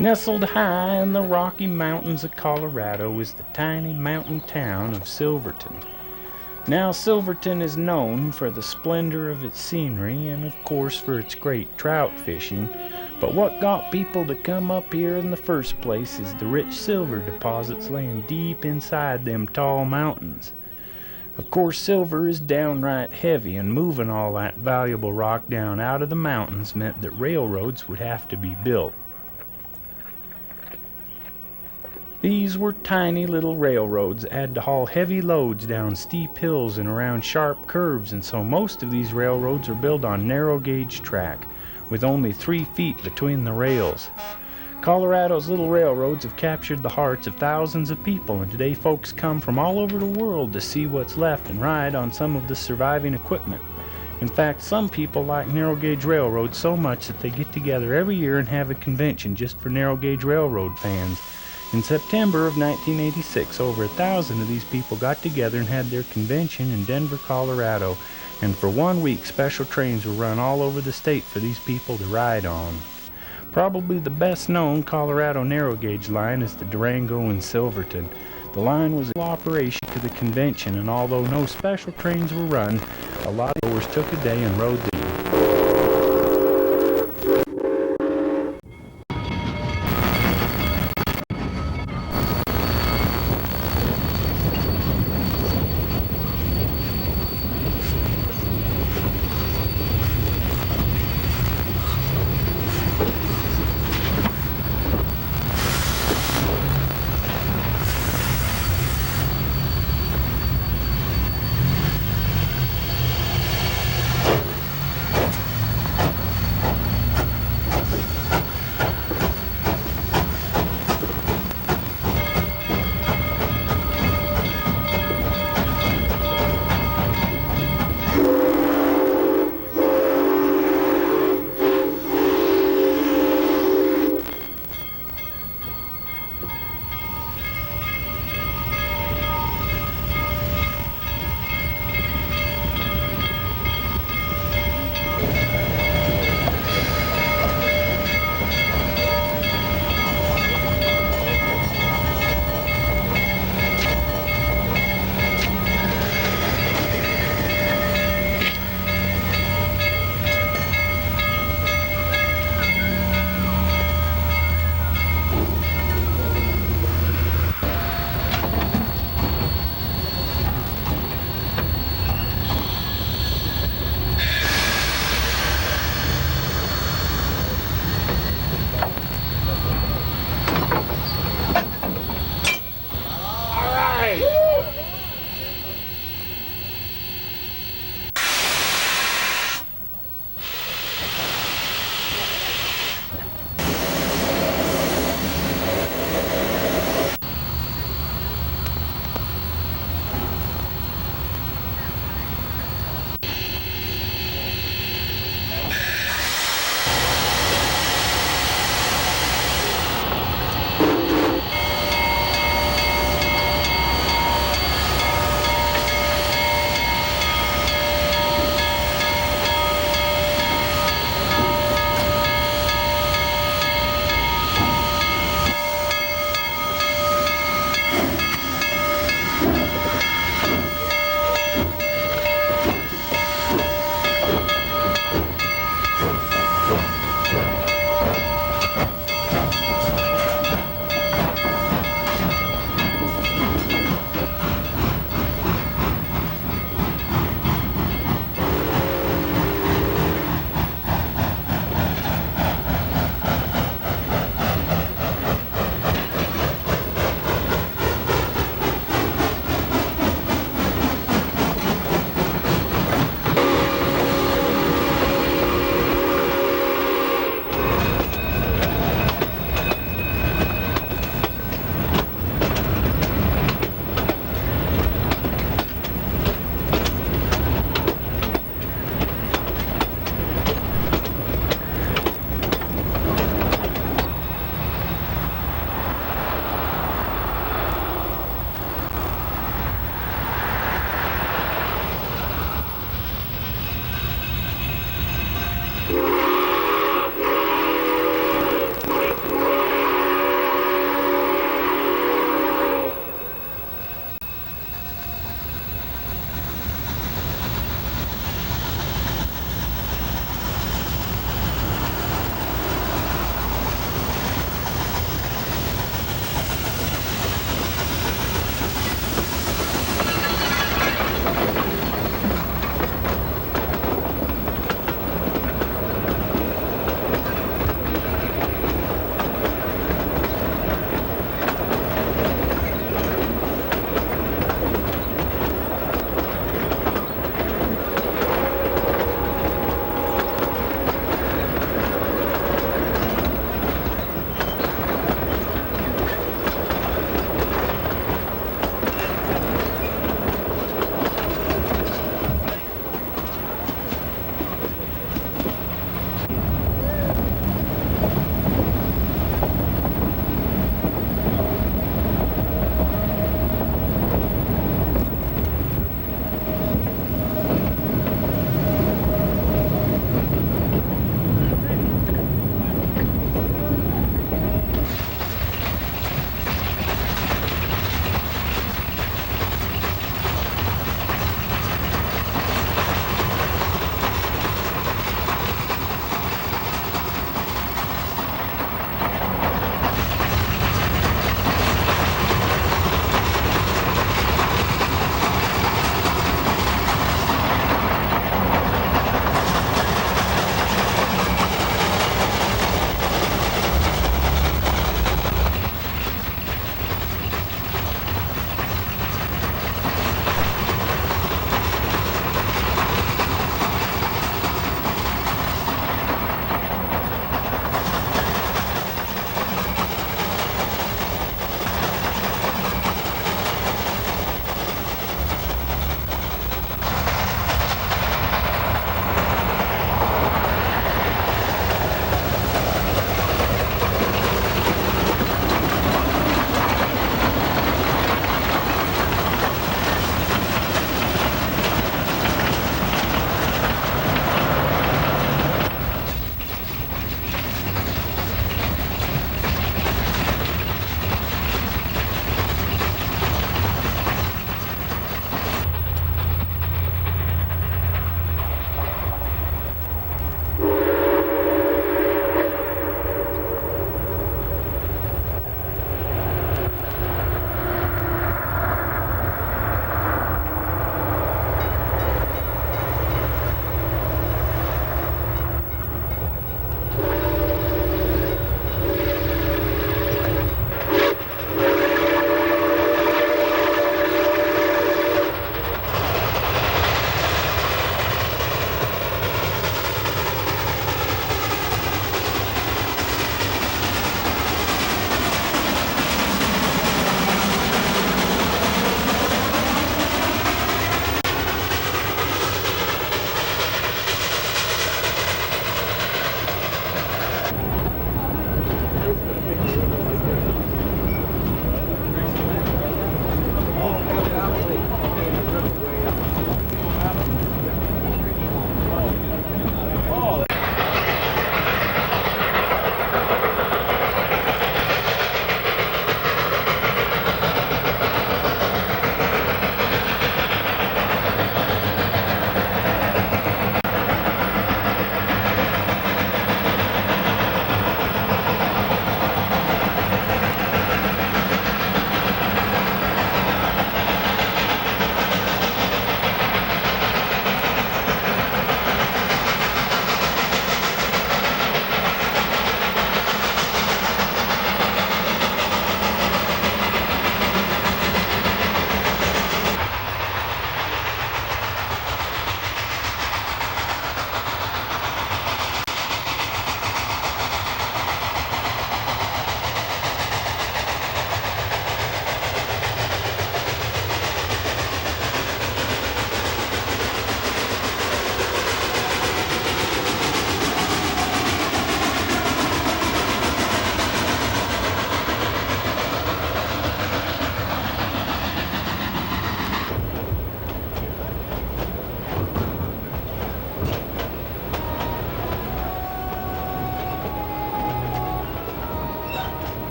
Nestled high in the Rocky Mountains of Colorado is the tiny mountain town of Silverton. Now, Silverton is known for the splendor of its scenery and, of course, for its great trout fishing. But what got people to come up here in the first place is the rich silver deposits laying deep inside them tall mountains. Of course, silver is downright heavy, and moving all that valuable rock down out of the mountains meant that railroads would have to be built. These were tiny little railroads that had to haul heavy loads down steep hills and around sharp curves, and so most of these railroads are built on narrow gauge track, with only 3 feet between the rails. Colorado's little railroads have captured the hearts of thousands of people, and today folks come from all over the world to see what's left and ride on some of the surviving equipment. In fact, some people like narrow gauge railroads so much that they get together every year and have a convention just for narrow gauge railroad fans. In September of 1986, over 1,000 of these people got together and had their convention in Denver, Colorado, and for 1 week special trains were run all over the state for these people to ride on. Probably the best known Colorado narrow gauge line is the Durango and Silverton. The line was in operation to the convention, and although no special trains were run, a lot of goers took a day and rode the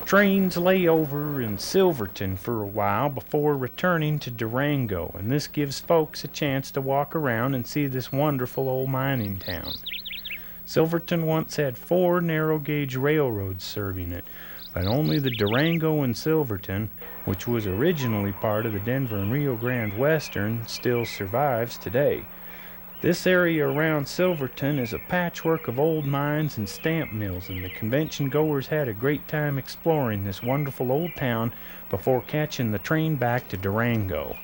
Trains lay over in Silverton for a while before returning to Durango, and this gives folks a chance to walk around and see this wonderful old mining town. Silverton once had 4 narrow-gauge railroads serving it, but only the Durango and Silverton, which was originally part of the Denver and Rio Grande Western, still survives today. This area around Silverton is a patchwork of old mines and stamp mills, and the convention goers had a great time exploring this wonderful old town before catching the train back to Durango.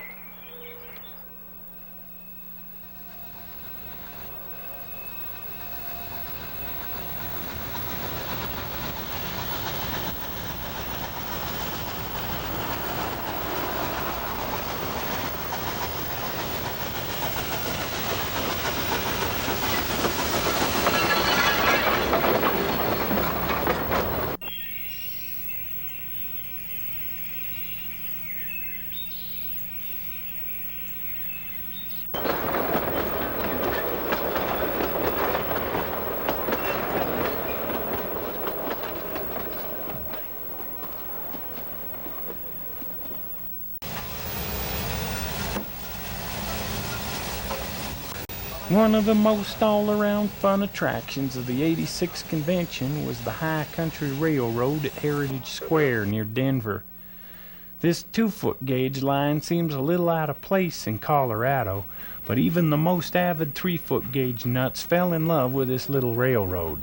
One of the most all-around fun attractions of the '86 convention was the High Country Railroad at Heritage Square near Denver. This 2-foot gauge line seems a little out of place in Colorado, but even the most avid 3-foot gauge nuts fell in love with this little railroad.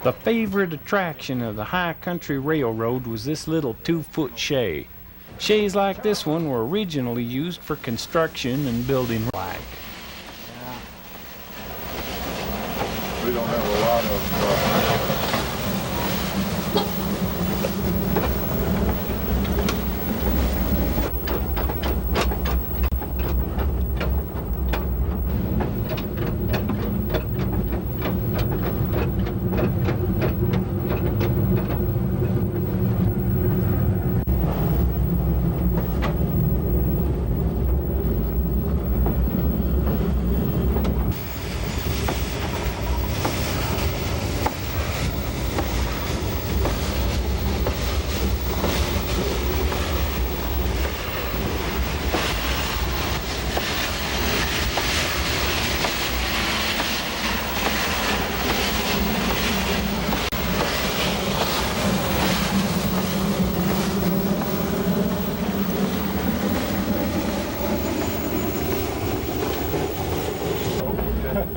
The favorite attraction of the High Country Railroad was this little 2-foot shay. Shays like this one were originally used for construction and building. We don't have a lot of I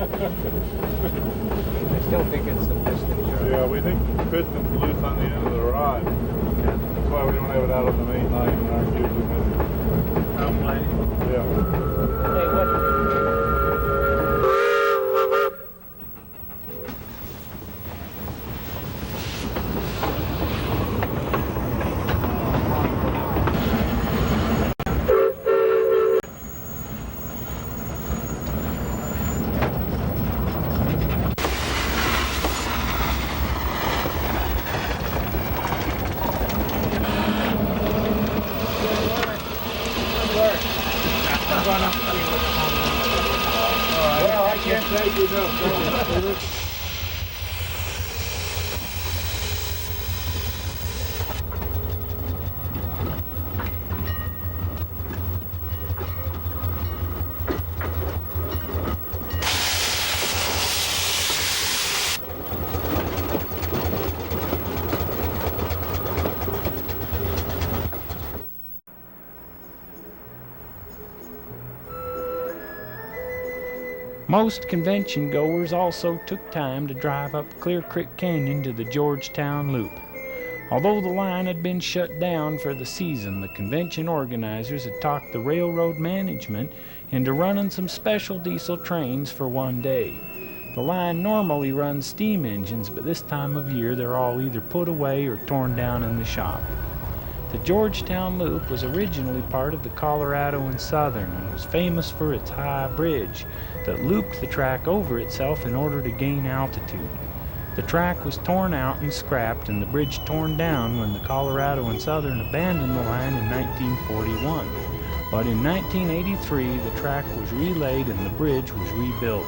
still think it's the piston joint. Yeah, we think the piston's loose on the end of the rod. That's why we don't have it out on the main line and aren't using it. Home line. Yeah. Hey, what? run up to see what's going on. Well, I can't take you enough. Most convention goers also took time to drive up Clear Creek Canyon to the Georgetown Loop. Although the line had been shut down for the season, the convention organizers had talked the railroad management into running some special diesel trains for one day. The line normally runs steam engines, but this time of year they're all either put away or torn down in the shop. The Georgetown Loop was originally part of the Colorado and Southern and was famous for its high bridge that looped the track over itself in order to gain altitude. The track was torn out and scrapped and the bridge torn down when the Colorado and Southern abandoned the line in 1941. But in 1983 the track was relaid and the bridge was rebuilt.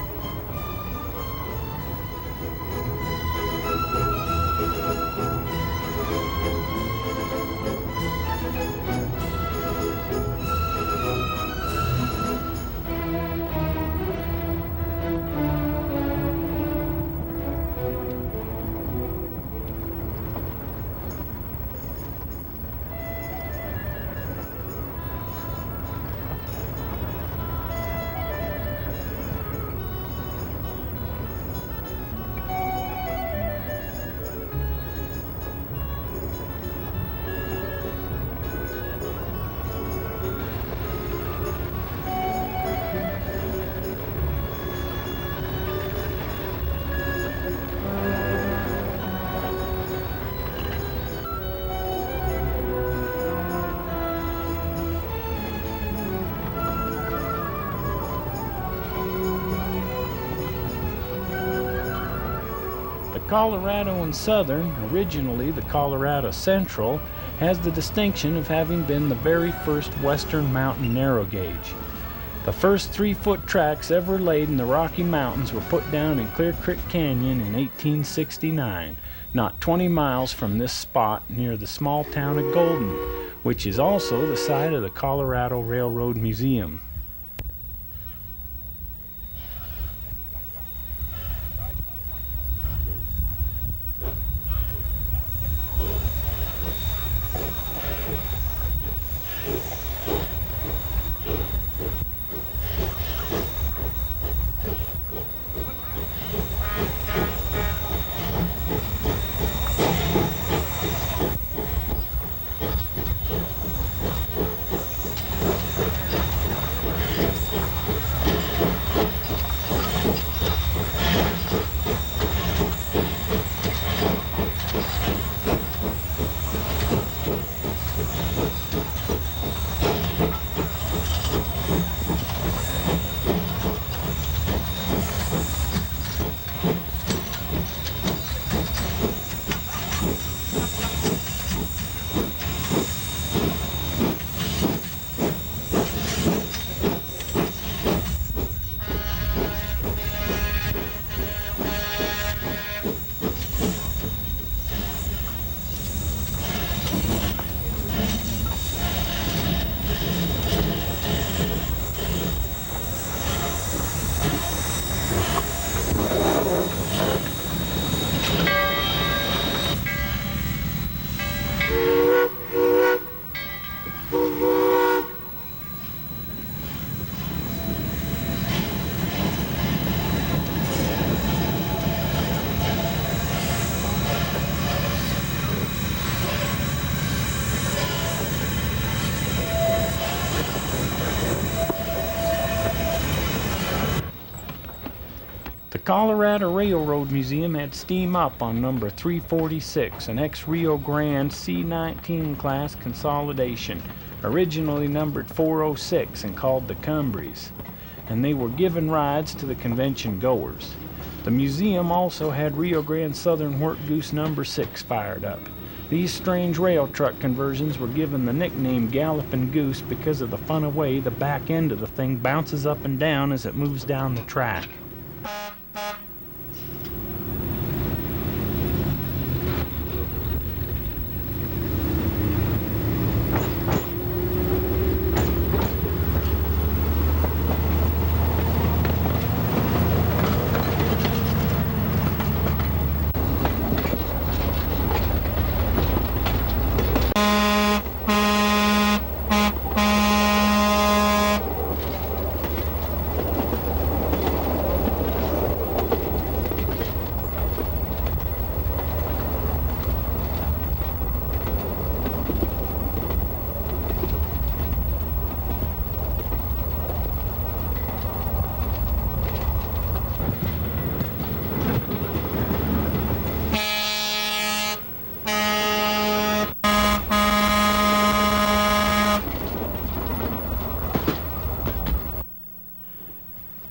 Colorado and Southern, originally the Colorado Central, has the distinction of having been the very first western mountain narrow gauge. The first 3-foot tracks ever laid in the Rocky Mountains were put down in Clear Creek Canyon in 1869, not 20 miles from this spot near the small town of Golden, which is also the site of the Colorado Railroad Museum. The Colorado Railroad Museum had steam up on number 346, an ex-Rio Grande C-19 class consolidation, originally numbered 406 and called the Cumbres, and they were given rides to the convention goers. The museum also had Rio Grande Southern Whirk Goose number 6 fired up. These strange rail truck conversions were given the nickname Galloping Goose because of the funny way the back end of the thing bounces up and down as it moves down the track.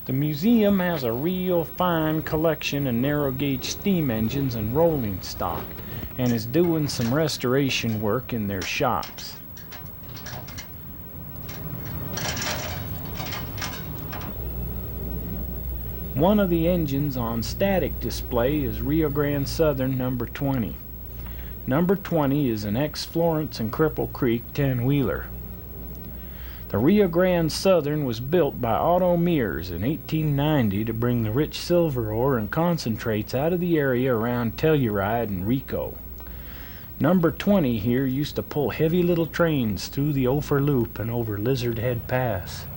The museum has a real fine collection of narrow gauge steam engines and rolling stock, and is doing some restoration work in their shops. One of the engines on static display is Rio Grande Southern number 20. Number 20 is an ex-Florence and Cripple Creek 10-wheeler. The Rio Grande Southern was built by Otto Mears in 1890 to bring the rich silver ore and concentrates out of the area around Telluride and Rico. Number 20 here used to pull heavy little trains through the Ophir Loop and over Lizard Head Pass.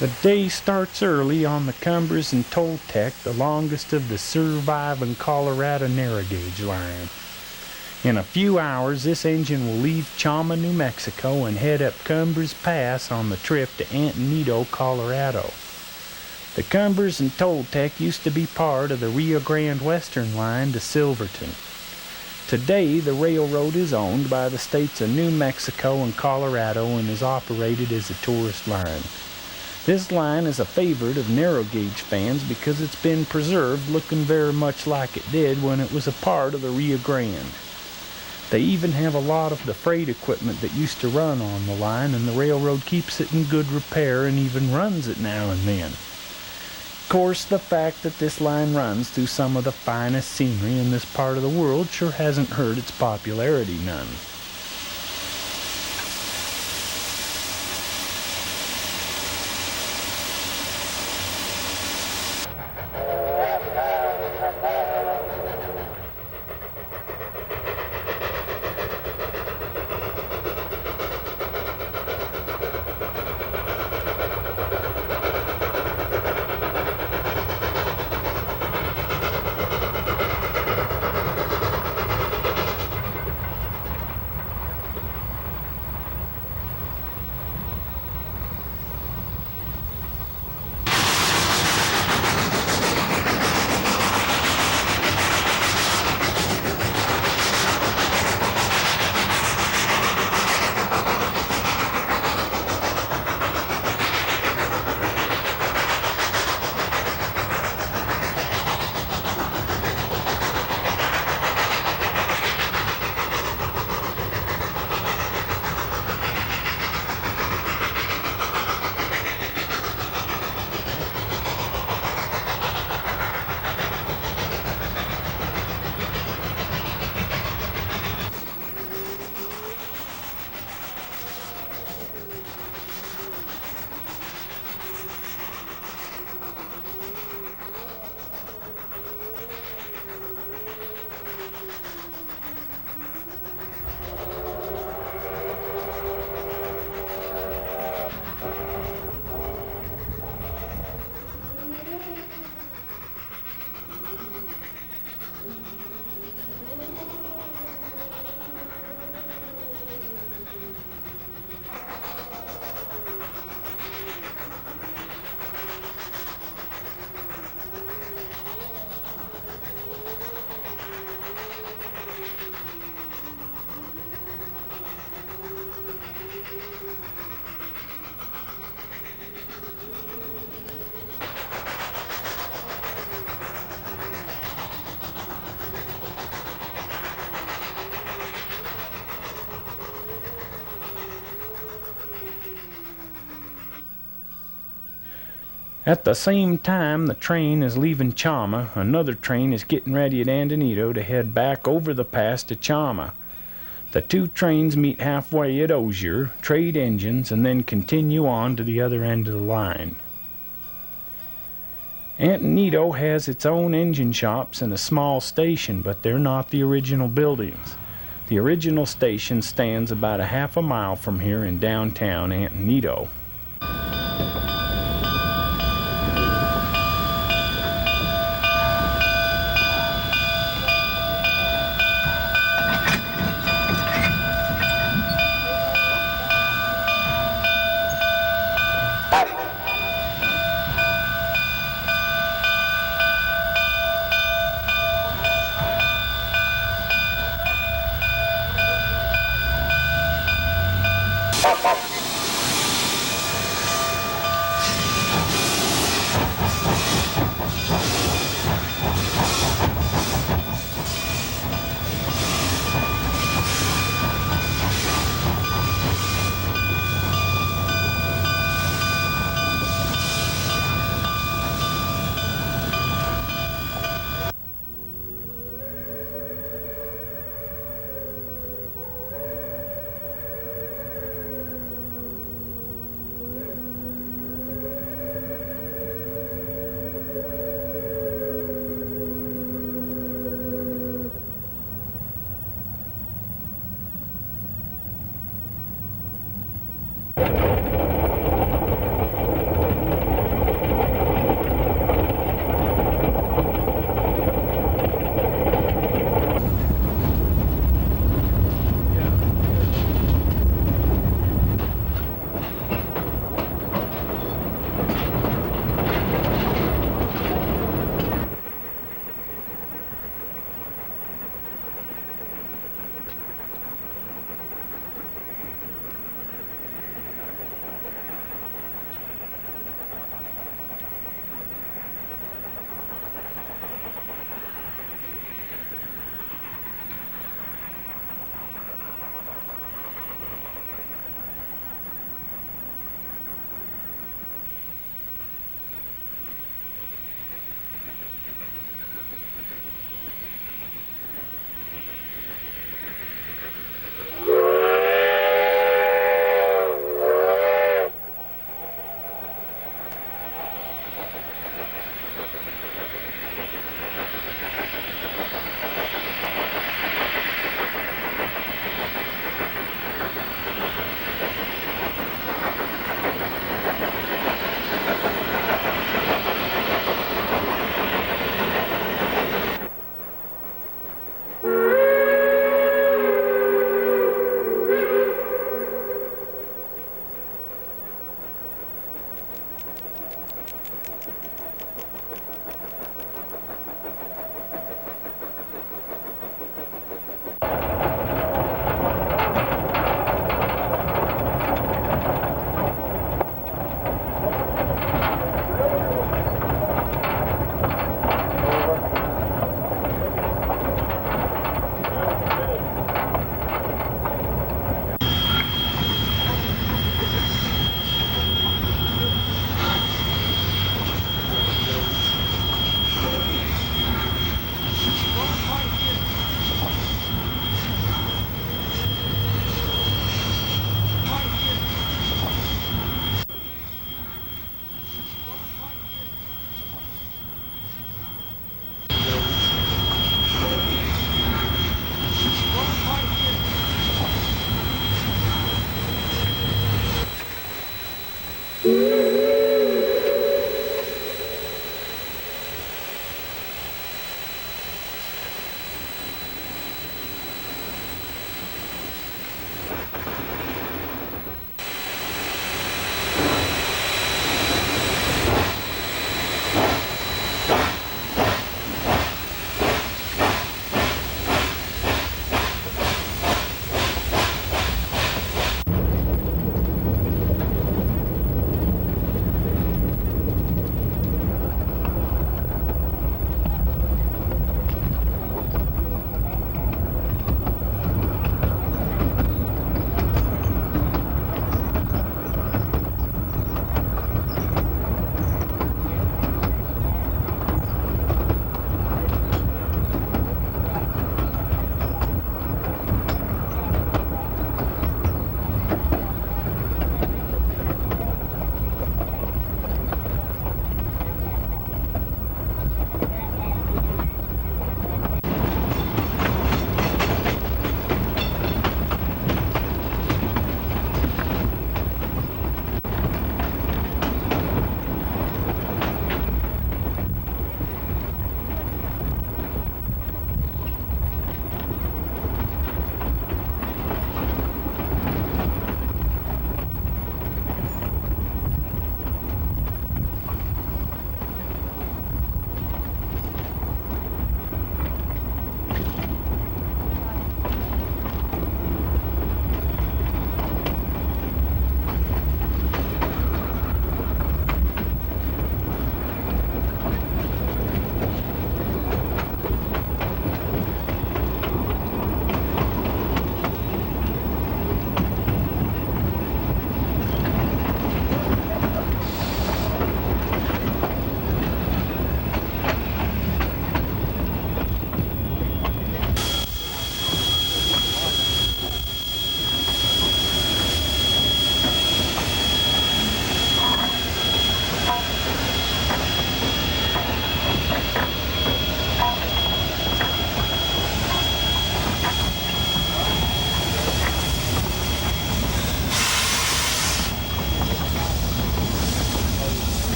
The day starts early on the Cumbres and Toltec, the longest of the surviving Colorado narrow gauge line. In a few hours, this engine will leave Chama, New Mexico and head up Cumbres Pass on the trip to Antonito, Colorado. The Cumbres and Toltec used to be part of the Rio Grande Western line to Silverton. Today, the railroad is owned by the states of New Mexico and Colorado and is operated as a tourist line. This line is a favorite of narrow gauge fans because it's been preserved looking very much like it did when it was a part of the Rio Grande. They even have a lot of the freight equipment that used to run on the line, and the railroad keeps it in good repair and even runs it now and then. Of course, the fact that this line runs through some of the finest scenery in this part of the world sure hasn't hurt its popularity none. At the same time the train is leaving Chama, another train is getting ready at Antonito to head back over the pass to Chama. The two trains meet halfway at Osier, trade engines, and then continue on to the other end of the line. Antonito has its own engine shops and a small station, but they're not the original buildings. The original station stands about a half a mile from here in downtown Antonito.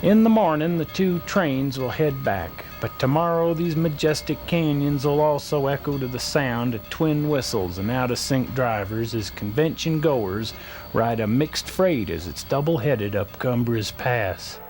In the morning, the two trains will head back, but tomorrow these majestic canyons will also echo to the sound of twin whistles and out-of-sync drivers as convention goers ride a mixed freight as it's double-headed up Cumbres Pass.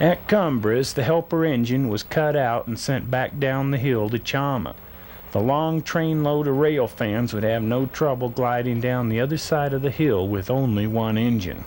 At Cumbres, the helper engine was cut out and sent back down the hill to Chama. The long trainload of rail fans would have no trouble gliding down the other side of the hill with only one engine.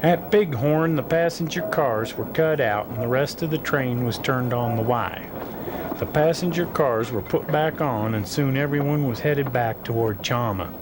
At Bighorn, the passenger cars were cut out and the rest of the train was turned on the Y. The passenger cars were put back on and soon everyone was headed back toward Chama.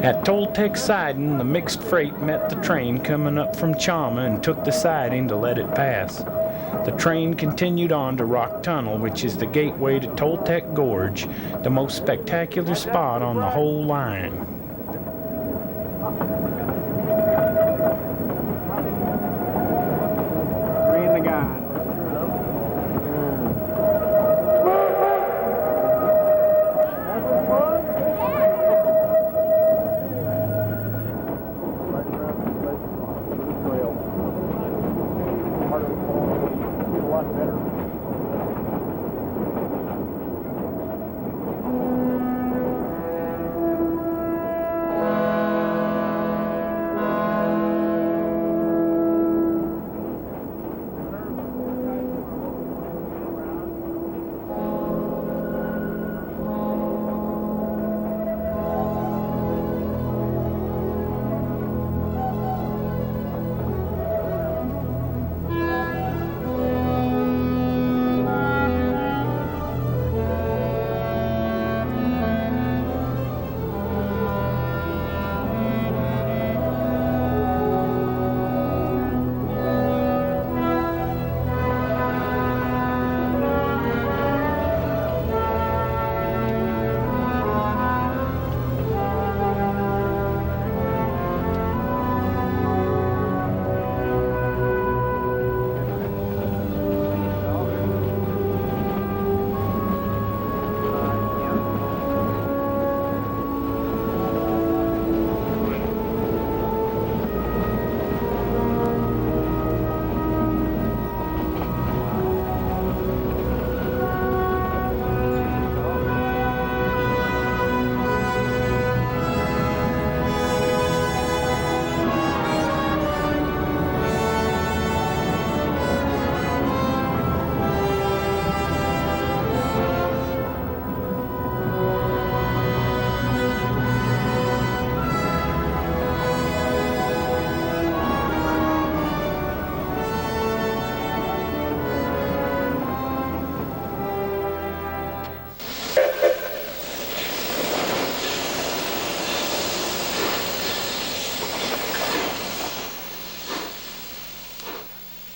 At Toltec siding, the mixed freight met the train coming up from Chama and took the siding to let it pass. The train continued on to Rock Tunnel, which is the gateway to Toltec Gorge, the most spectacular spot on the whole line. Three in the gun.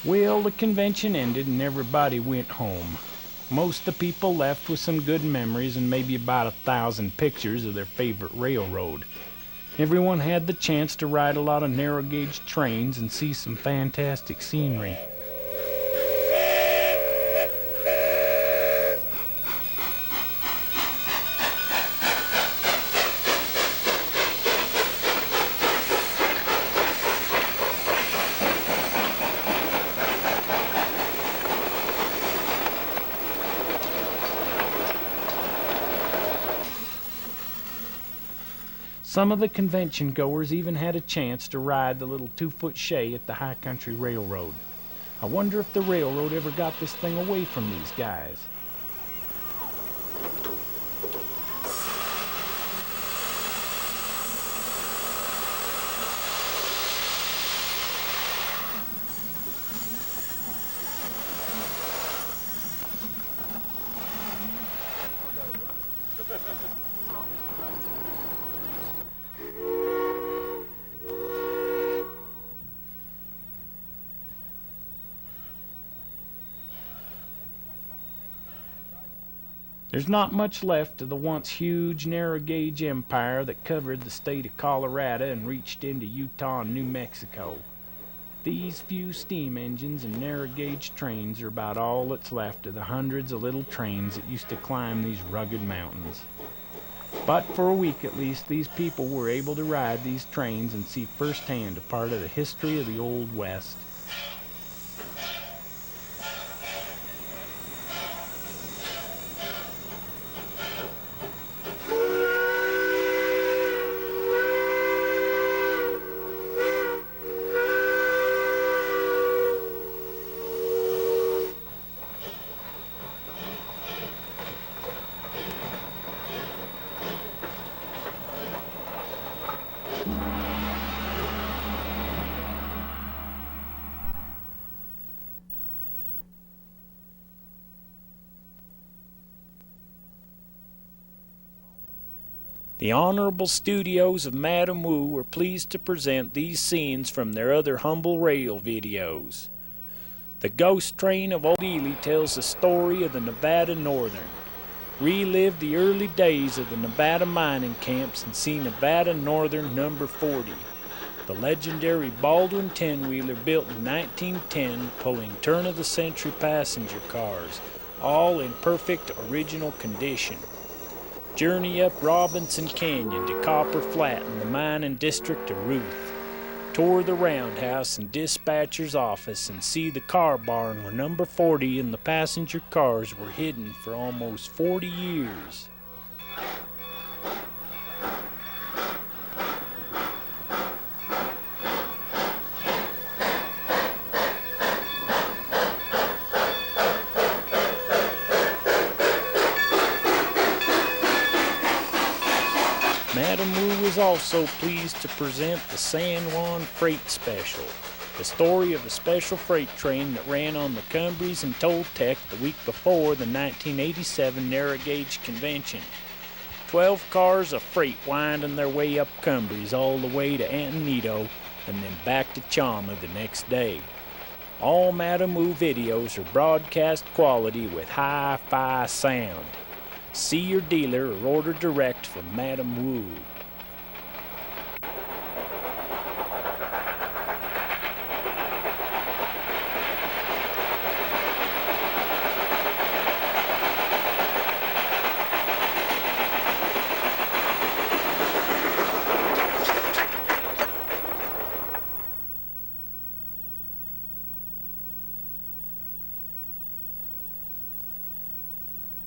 Well, the convention ended and everybody went home. Most of the people left with some good memories and maybe about 1,000 pictures of their favorite railroad. Everyone had the chance to ride a lot of narrow gauge trains and see some fantastic scenery. Some of the convention goers even had a chance to ride the little 2-foot shay at the High Country Railroad. I wonder if the railroad ever got this thing away from these guys. There's not much left of the once huge narrow-gauge empire that covered the state of Colorado and reached into Utah and New Mexico. These few steam engines and narrow-gauge trains are about all that's left of the hundreds of little trains that used to climb these rugged mountains. But for a week at least, these people were able to ride these trains and see firsthand a part of the history of the Old West. The Honorable Studios of Madam Wu are pleased to present these scenes from their other humble rail videos. The Ghost Train of Old Ely tells the story of the Nevada Northern. Relive the early days of the Nevada mining camps and see Nevada Northern number 40, the legendary Baldwin 10-wheeler built in 1910 pulling turn-of-the-century passenger cars, all in perfect original condition. Journey up Robinson Canyon to Copper Flat in the mining district of Ruth. Tour the roundhouse and dispatcher's office and see the car barn where number 40 and the passenger cars were hidden for almost 40 years. Madam Wu is also pleased to present the San Juan Freight Special, the story of a special freight train that ran on the Cumbres and Toltec the week before the 1987 narrow gauge convention. 12 cars of freight winding their way up Cumbres all the way to Antonito and then back to Chama the next day. All Madam Wu videos are broadcast quality with hi-fi sound. See your dealer or order direct from Madam Wu.